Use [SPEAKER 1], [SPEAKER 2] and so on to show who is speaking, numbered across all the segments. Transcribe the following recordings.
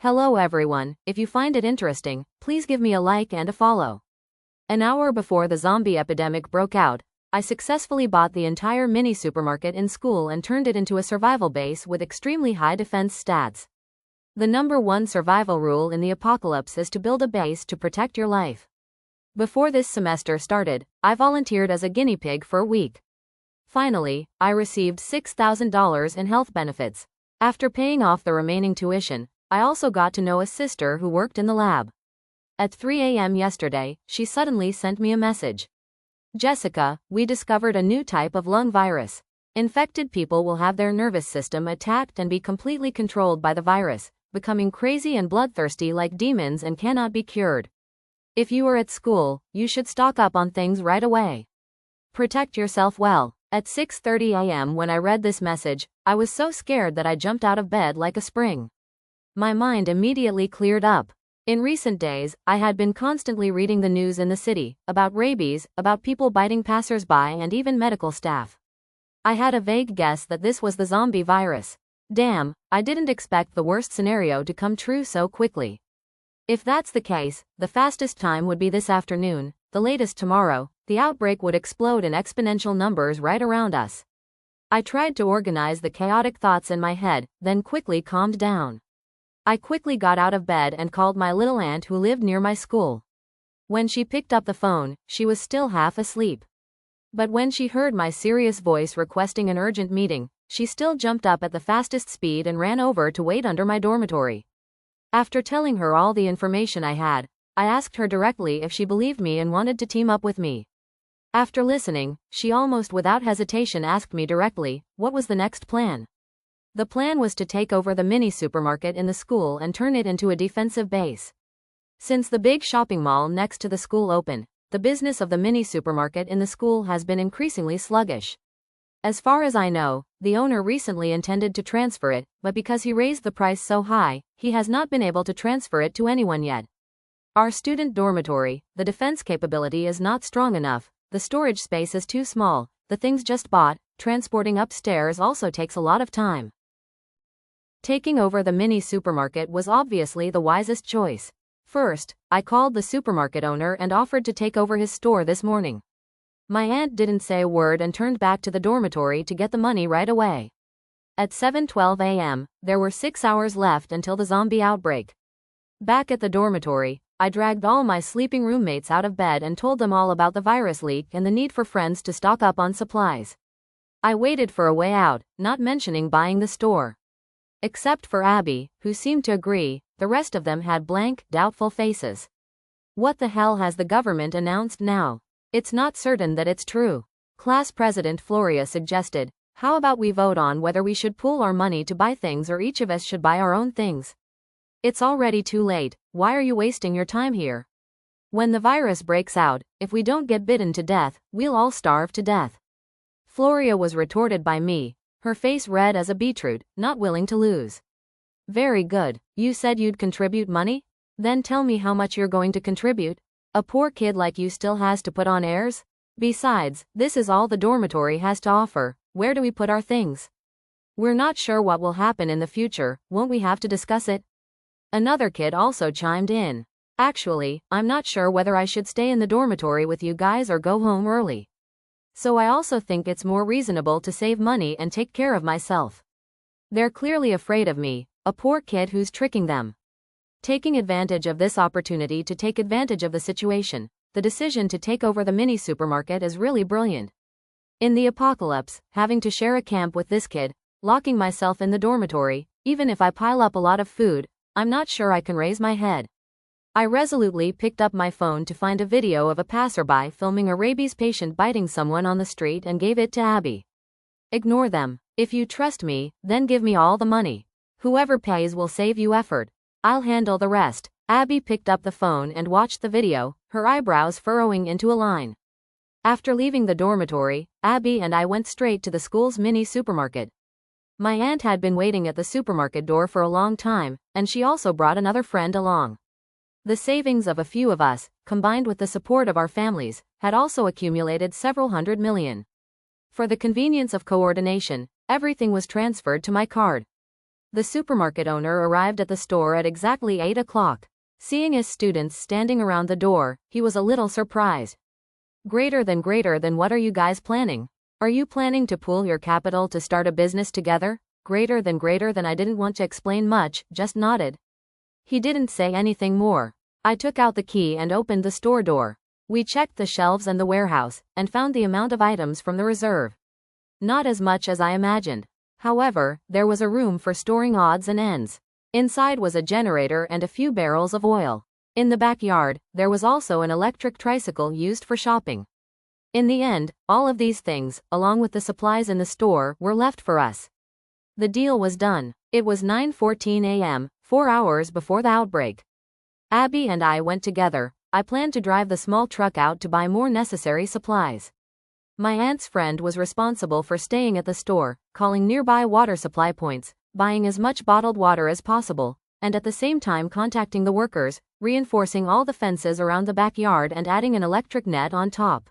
[SPEAKER 1] Hello everyone, if you find it interesting, please give me a like and a follow. An hour before the zombie epidemic broke out, I successfully bought the entire mini supermarket in school and turned it into a survival base with extremely high defense stats. The number one survival rule in the apocalypse is to build a base to protect your life. Before this semester started, I volunteered as a guinea pig for a week. Finally, I received $6,000 in health benefits. After paying off the remaining tuition, I also got to know a sister who worked in the lab. At 3 a.m. yesterday, she suddenly sent me a message. Jessica, we discovered a new type of lung virus. Infected people will have their nervous system attacked and be completely controlled by the virus, becoming crazy and bloodthirsty like demons and cannot be cured. If you are at school, you should stock up on things right away. Protect yourself well. At 6:30 a.m. when I read this message, I was so scared that I jumped out of bed like a spring. My mind immediately cleared up. In recent days, I had been constantly reading the news in the city, about rabies, about people biting passers-by and even medical staff. I had a vague guess that this was the zombie virus. Damn, I didn't expect the worst scenario to come true so quickly. If that's the case, the fastest time would be this afternoon, the latest tomorrow. The outbreak would explode in exponential numbers right around us. I tried to organize the chaotic thoughts in my head, then quickly calmed down. I quickly got out of bed and called my little aunt who lived near my school. When she picked up the phone, she was still half asleep. But when she heard my serious voice requesting an urgent meeting, she still jumped up at the fastest speed and ran over to wait under my dormitory. After telling her all the information I had, I asked her directly if she believed me and wanted to team up with me. After listening, she almost without hesitation asked me directly, what was the next plan? The plan was to take over the mini supermarket in the school and turn it into a defensive base. Since the big shopping mall next to the school opened, the business of the mini supermarket in the school has been increasingly sluggish. As far as I know, the owner recently intended to transfer it, but because he raised the price so high, he has not been able to transfer it to anyone yet. Our student dormitory, the defense capability is not strong enough, the storage space is too small, the things just bought, transporting upstairs also takes a lot of time. Taking over the mini supermarket was obviously the wisest choice. First, I called the supermarket owner and offered to take over his store this morning. My aunt didn't say a word and turned back to the dormitory to get the money right away. At 7:12 a.m., there were 6 hours left until the zombie outbreak. Back at the dormitory, I dragged all my sleeping roommates out of bed and told them all about the virus leak and the need for friends to stock up on supplies. I waited for a way out, not mentioning buying the store. Except for Abby, who seemed to agree, the rest of them had blank, doubtful faces. What the hell has the government announced now? It's not certain that it's true. Class President Floria suggested, how about we vote on whether we should pool our money to buy things or each of us should buy our own things? It's already too late, why are you wasting your time here? When the virus breaks out, if we don't get bitten to death, we'll all starve to death. Floria was retorted by me, her face red as a beetroot, not willing to lose. Very good, you said you'd contribute money? Then tell me how much you're going to contribute. A poor kid like you still has to put on airs? Besides, this is all the dormitory has to offer, where do we put our things? We're not sure what will happen in the future, won't we have to discuss it? Another kid also chimed in. Actually, I'm not sure whether I should stay in the dormitory with you guys or go home early. So I also think it's more reasonable to save money and take care of myself. They're clearly afraid of me, a poor kid who's tricking them. Taking advantage of this opportunity to take advantage of the situation, the decision to take over the mini supermarket is really brilliant. In the apocalypse, having to share a camp with this kid, locking myself in the dormitory, even if I pile up a lot of food, I'm not sure I can raise my head. I resolutely picked up my phone to find a video of a passerby filming a rabies patient biting someone on the street and gave it to Abby. Ignore them. If you trust me, then give me all the money. Whoever pays will save you effort. I'll handle the rest. Abby picked up the phone and watched the video, her eyebrows furrowing into a line. After leaving the dormitory, Abby and I went straight to the school's mini supermarket. My aunt had been waiting at the supermarket door for a long time, and she also brought another friend along. The savings of a few of us, combined with the support of our families, had also accumulated several $100 million. For the convenience of coordination, everything was transferred to my card. The supermarket owner arrived at the store at exactly 8 o'clock. Seeing his students standing around the door, he was a little surprised. Greater than what are you guys planning? Are you planning to pool your capital to start a business together? Greater than I didn't want to explain much, just nodded. He didn't say anything more. I took out the key and opened the store door. We checked the shelves and the warehouse, and found the amount of items from the reserve. Not as much as I imagined. However, there was a room for storing odds and ends. Inside was a generator and a few barrels of oil. In the backyard, there was also an electric tricycle used for shopping. In the end, all of these things, along with the supplies in the store, were left for us. The deal was done. It was 9:14 a.m., 4 hours before the outbreak. Abby and I went together. I planned to drive the small truck out to buy more necessary supplies. My aunt's friend was responsible for staying at the store, calling nearby water supply points, buying as much bottled water as possible, and at the same time contacting the workers, reinforcing all the fences around the backyard and adding an electric net on top.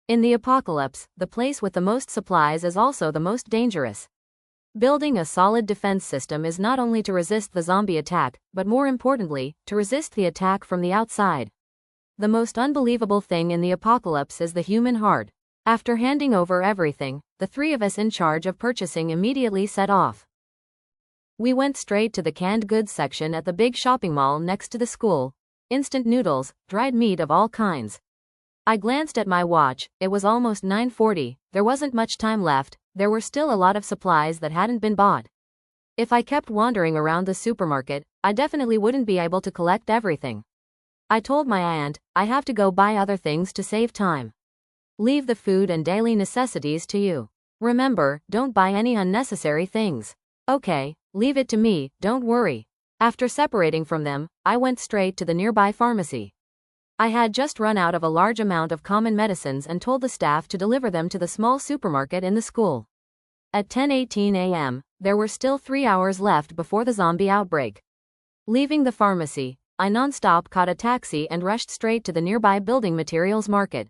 [SPEAKER 1] In the apocalypse, the place with the most supplies is also the most dangerous. Building a solid defense system is not only to resist the zombie attack, but more importantly, to resist the attack from the outside. The most unbelievable thing in the apocalypse is the human heart. After handing over everything, the three of us in charge of purchasing immediately set off. We went straight to the canned goods section at the big shopping mall next to the school. Instant noodles, dried meat of all kinds. I glanced at my watch, it was almost 9:40, there wasn't much time left, there were still a lot of supplies that hadn't been bought. If I kept wandering around the supermarket, I definitely wouldn't be able to collect everything. I told my aunt, I have to go buy other things to save time. Leave the food and daily necessities to you. Remember, don't buy any unnecessary things. Okay, leave it to me, don't worry. After separating from them, I went straight to the nearby pharmacy. I had just run out of a large amount of common medicines and told the staff to deliver them to the small supermarket in the school. At 10:18 a.m., there were still 3 hours left before the zombie outbreak. Leaving the pharmacy, I non-stop caught a taxi and rushed straight to the nearby building materials market.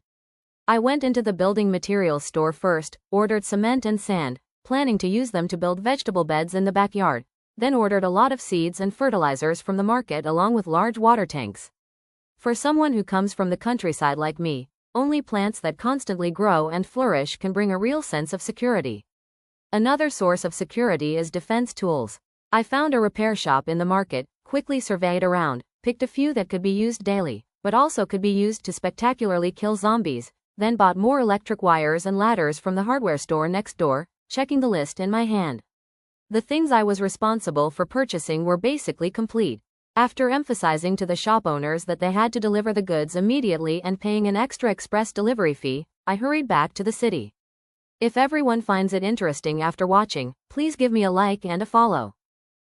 [SPEAKER 1] I went into the building materials store first, ordered cement and sand, planning to use them to build vegetable beds in the backyard, then ordered a lot of seeds and fertilizers from the market along with large water tanks. For someone who comes from the countryside like me, only plants that constantly grow and flourish can bring a real sense of security. Another source of security is defense tools. I found a repair shop in the market, quickly surveyed around, picked a few that could be used daily, but also could be used to spectacularly kill zombies, then bought more electric wires and ladders from the hardware store next door, checking the list in my hand. The things I was responsible for purchasing were basically complete. After emphasizing to the shop owners that they had to deliver the goods immediately and paying an extra express delivery fee, I hurried back to the city. If everyone finds it interesting after watching, please give me a like and a follow.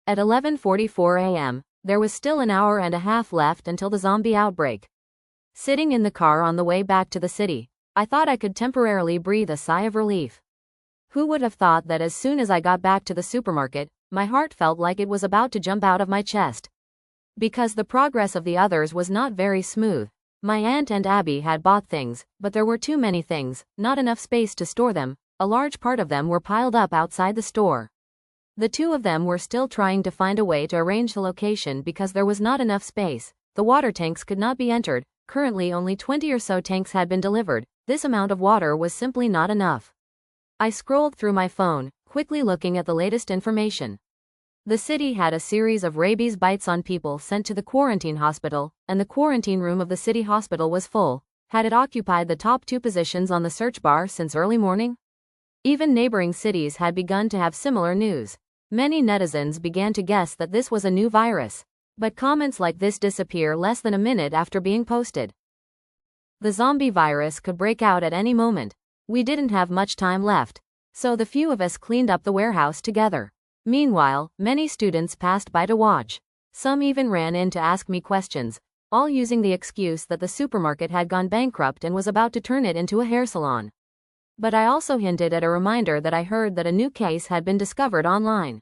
[SPEAKER 1] At 11:44 a.m., there was still an hour and a half left until the zombie outbreak. Sitting in the car on the way back to the city, I thought I could temporarily breathe a sigh of relief. Who would have thought that as soon as I got back to the supermarket, my heart felt like it was about to jump out of my chest. Because the progress of the others was not very smooth. My aunt and Abby had bought things, but there were too many things, not enough space to store them. A large part of them were piled up outside the store. The two of them were still trying to find a way to arrange the location because there was not enough space. The water tanks could not be entered. Currently only 20 or so tanks had been delivered. This amount of water was simply not enough. I scrolled through my phone, quickly looking at the latest information. The city had a series of rabies bites on people sent to the quarantine hospital, and the quarantine room of the city hospital was full. Had it occupied the top 2 positions on the search bar since early morning? Even neighboring cities had begun to have similar news. Many netizens began to guess that this was a new virus. But comments like this disappear less than a minute after being posted. The zombie virus could break out at any moment. We didn't have much time left. So the few of us cleaned up the warehouse together. Meanwhile, many students passed by to watch. Some even ran in to ask me questions, all using the excuse that the supermarket had gone bankrupt and was about to turn it into a hair salon. But I also hinted at a reminder that I heard that a new case had been discovered online.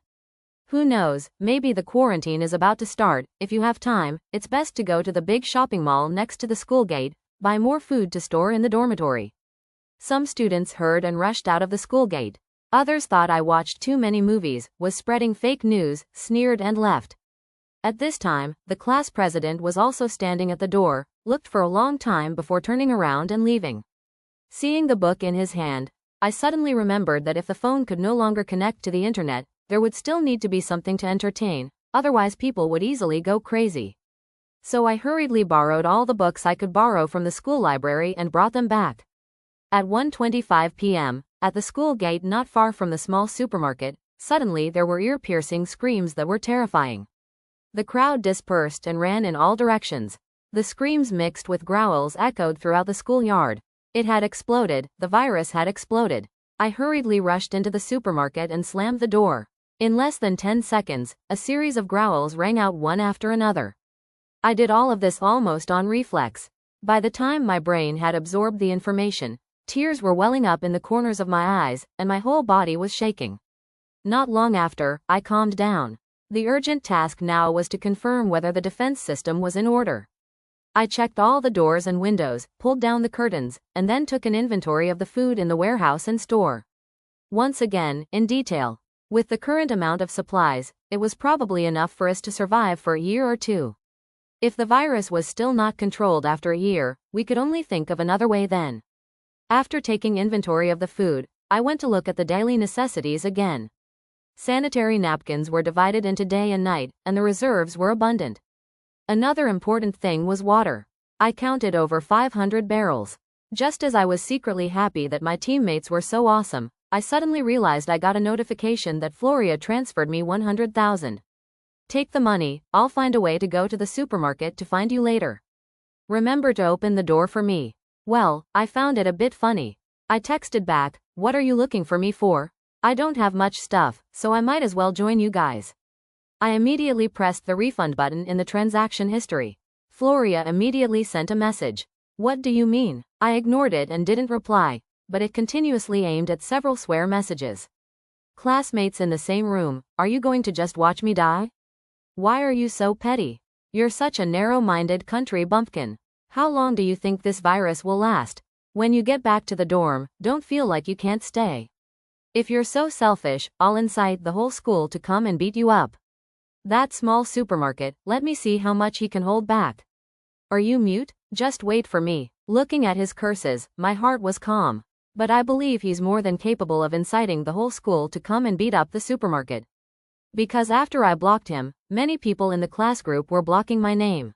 [SPEAKER 1] Who knows, maybe the quarantine is about to start. If you have time, it's best to go to the big shopping mall next to the school gate, buy more food to store in the dormitory. Some students heard and rushed out of the school gate. Others thought I watched too many movies, was spreading fake news, sneered and left. At this time, the class president was also standing at the door, looked for a long time before turning around and leaving. Seeing the book in his hand, I suddenly remembered that if the phone could no longer connect to the internet, there would still need to be something to entertain, otherwise people would easily go crazy. So I hurriedly borrowed all the books I could borrow from the school library and brought them back. At 1:25 p.m., at the school gate not far from the small supermarket, suddenly there were ear-piercing screams that were terrifying. The crowd dispersed and ran in all directions. The screams mixed with growls echoed throughout the schoolyard. It had exploded, the virus had exploded. I hurriedly rushed into the supermarket and slammed the door. In less than 10 seconds, a series of growls rang out one after another. I did all of this almost on reflex. By the time my brain had absorbed the information, tears were welling up in the corners of my eyes, and my whole body was shaking. Not long after, I calmed down. The urgent task now was to confirm whether the defense system was in order. I checked all the doors and windows, pulled down the curtains, and then took an inventory of the food in the warehouse and store. Once again, in detail. With the current amount of supplies, it was probably enough for us to survive for a year or two. If the virus was still not controlled after a year, we could only think of another way then. After taking inventory of the food, I went to look at the daily necessities again. Sanitary napkins were divided into day and night, and the reserves were abundant. Another important thing was water. I counted over 500 barrels. Just as I was secretly happy that my teammates were so awesome, I suddenly realized I got a notification that Floria transferred me 100,000. Take the money, I'll find a way to go to the supermarket to find you later. Remember to open the door for me. Well, I found it a bit funny. I texted back, what are you looking for me for? I don't have much stuff, so I might as well join you guys. I immediately pressed the refund button in the transaction history. Floria immediately sent a message. What do you mean? I ignored it and didn't reply, but it continuously aimed at several swear messages. Classmates in the same room, are you going to just watch me die? Why are you so petty? You're such a narrow-minded country bumpkin. How long do you think this virus will last? When you get back to the dorm, don't feel like you can't stay. If you're so selfish, I'll incite the whole school to come and beat you up. That small supermarket, let me see how much he can hold back. Are you mute? Just wait for me. Looking at his curses, my heart was calm. But I believe he's more than capable of inciting the whole school to come and beat up the supermarket. Because after I blocked him, many people in the class group were blocking my name.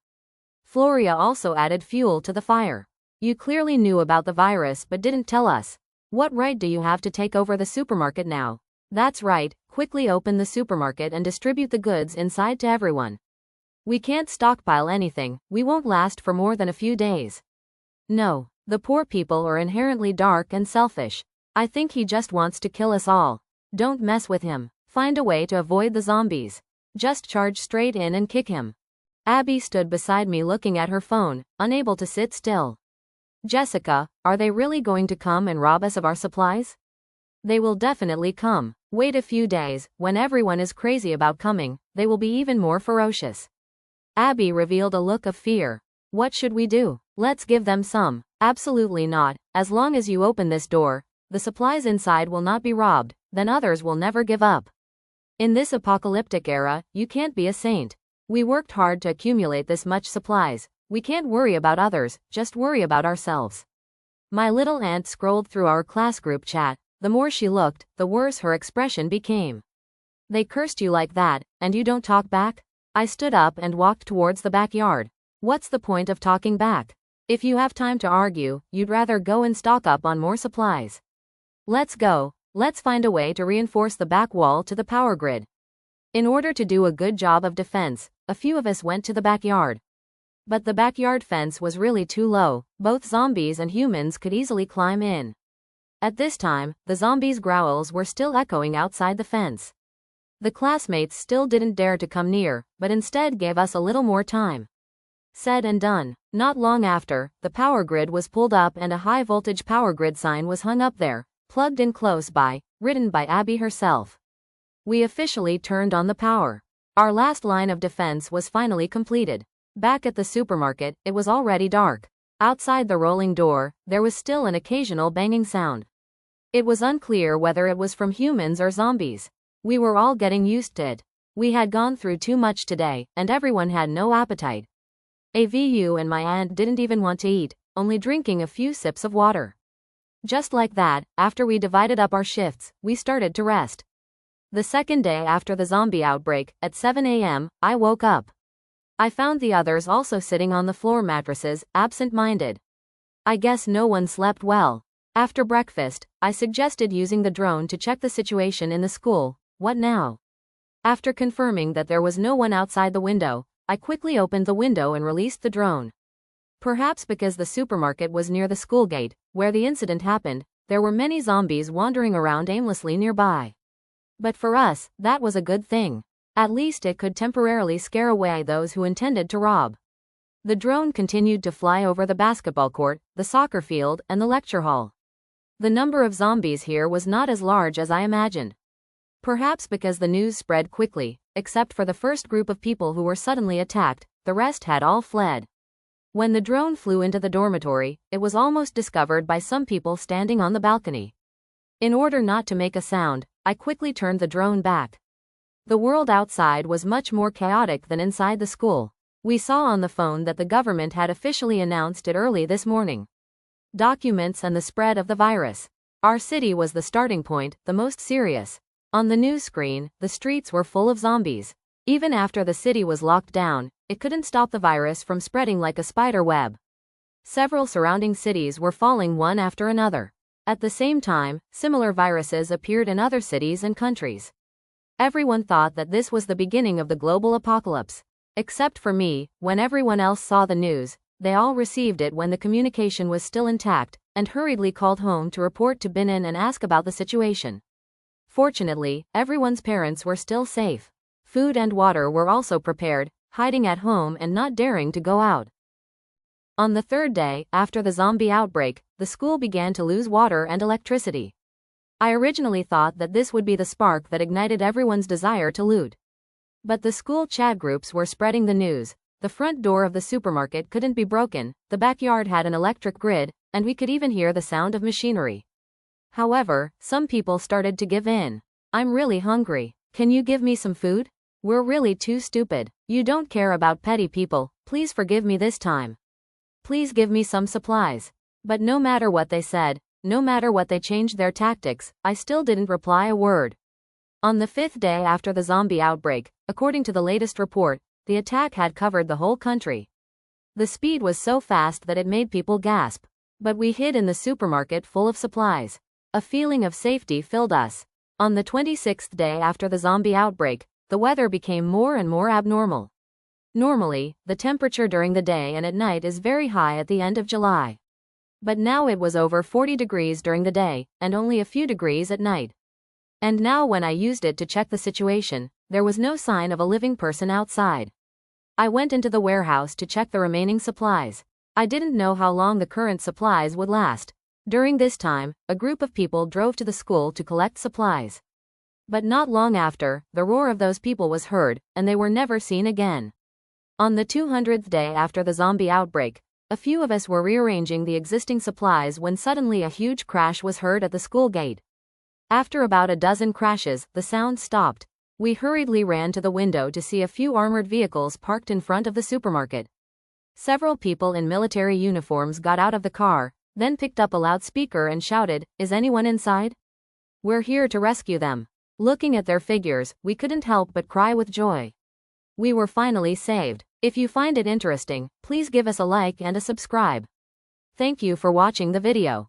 [SPEAKER 1] Floria also added fuel to the fire. You clearly knew about the virus but didn't tell us. What right do you have to take over the supermarket now? That's right, quickly open the supermarket and distribute the goods inside to everyone. We can't stockpile anything, we won't last for more than a few days. No, the poor people are inherently dark and selfish. I think he just wants to kill us all. Don't mess with him. Find a way to avoid the zombies. Just charge straight in and kick him. Abby stood beside me looking at her phone, unable to sit still. Jessica, are they really going to come and rob us of our supplies? They will definitely come. Wait a few days, when everyone is crazy about coming, they will be even more ferocious. Abby revealed a look of fear. What should we do? Let's give them some. Absolutely not. As long as you open this door, the supplies inside will not be robbed, then others will never give up. In this apocalyptic era, you can't be a saint. We worked hard to accumulate this much supplies. We can't worry about others, just worry about ourselves. My little aunt scrolled through our class group chat. The more she looked, the worse her expression became. They cursed you like that, and you don't talk back? I stood up and walked towards the backyard. What's the point of talking back? If you have time to argue, you'd rather go and stock up on more supplies. Let's go. Let's find a way to reinforce the back wall to the power grid. In order to do a good job of defense, a few of us went to the backyard. But the backyard fence was really too low, both zombies and humans could easily climb in. At this time, the zombies' growls were still echoing outside the fence. The classmates still didn't dare to come near, but instead gave us a little more time. Said and done. Not long after, the power grid was pulled up and a high-voltage power grid sign was hung up there, plugged in close by, written by Abby herself. We officially turned on the power. Our last line of defense was finally completed. Back at the supermarket, it was already dark. Outside the rolling door, there was still an occasional banging sound. It was unclear whether it was from humans or zombies. We were all getting used to it. We had gone through too much today, and everyone had no appetite. AVU and my aunt didn't even want to eat, only drinking a few sips of water. Just like that, after we divided up our shifts, we started to rest. The second day after the zombie outbreak, at 7 a.m., I woke up. I found the others also sitting on the floor mattresses, absent-minded. I guess no one slept well. After breakfast, I suggested using the drone to check the situation in the school. What now? After confirming that there was no one outside the window, I quickly opened the window and released the drone. Perhaps because the supermarket was near the school gate, where the incident happened, there were many zombies wandering around aimlessly nearby. But for us, that was a good thing. At least it could temporarily scare away those who intended to rob. The drone continued to fly over the basketball court, the soccer field, and the lecture hall. The number of zombies here was not as large as I imagined. Perhaps because the news spread quickly, except for the first group of people who were suddenly attacked, the rest had all fled. When the drone flew into the dormitory, it was almost discovered by some people standing on the balcony. In order not to make a sound, I quickly turned the drone back. The world outside was much more chaotic than inside the school. We saw on the phone that the government had officially announced it early this morning. Documents and the spread of the virus. Our city was the starting point, the most serious. On the news screen, the streets were full of zombies. Even after the city was locked down, it couldn't stop the virus from spreading like a spider web. Several surrounding cities were falling one after another. At the same time, similar viruses appeared in other cities and countries. Everyone thought that this was the beginning of the global apocalypse. Except for me, when everyone else saw the news, they all received it when the communication was still intact, and hurriedly called home to report to Binan and ask about the situation. Fortunately, everyone's parents were still safe. Food and water were also prepared, hiding at home and not daring to go out. On the third day, after the zombie outbreak, the school began to lose water and electricity. I originally thought that this would be the spark that ignited everyone's desire to loot. But the school chat groups were spreading the news. The front door of the supermarket couldn't be broken, the backyard had an electric grid, and we could even hear the sound of machinery. However, some people started to give in. I'm really hungry. Can you give me some food? We're really too stupid. You don't care about petty people, please forgive me this time. Please give me some supplies. But no matter what they said, no matter what they changed their tactics, I still didn't reply a word. On the fifth day after the zombie outbreak, according to the latest report, the attack had covered the whole country. The speed was so fast that it made people gasp. But we hid in the supermarket full of supplies. A feeling of safety filled us. On the 26th day after the zombie outbreak, the weather became more and more abnormal. Normally, the temperature during the day and at night is very high at the end of July. But now it was over 40 degrees during the day, and only a few degrees at night. And now when I used it to check the situation, there was no sign of a living person outside. I went into the warehouse to check the remaining supplies. I didn't know how long the current supplies would last. During this time, a group of people drove to the school to collect supplies. But not long after, the roar of those people was heard, and they were never seen again. On the 200th day after the zombie outbreak, a few of us were rearranging the existing supplies when suddenly a huge crash was heard at the school gate. After about a dozen crashes, the sound stopped. We hurriedly ran to the window to see a few armored vehicles parked in front of the supermarket. Several people in military uniforms got out of the car, then picked up a loudspeaker and shouted, "Is anyone inside? We're here to rescue them." Looking at their figures, we couldn't help but cry with joy. We were finally saved. If you find it interesting, please give us a like and a subscribe. Thank you for watching the video.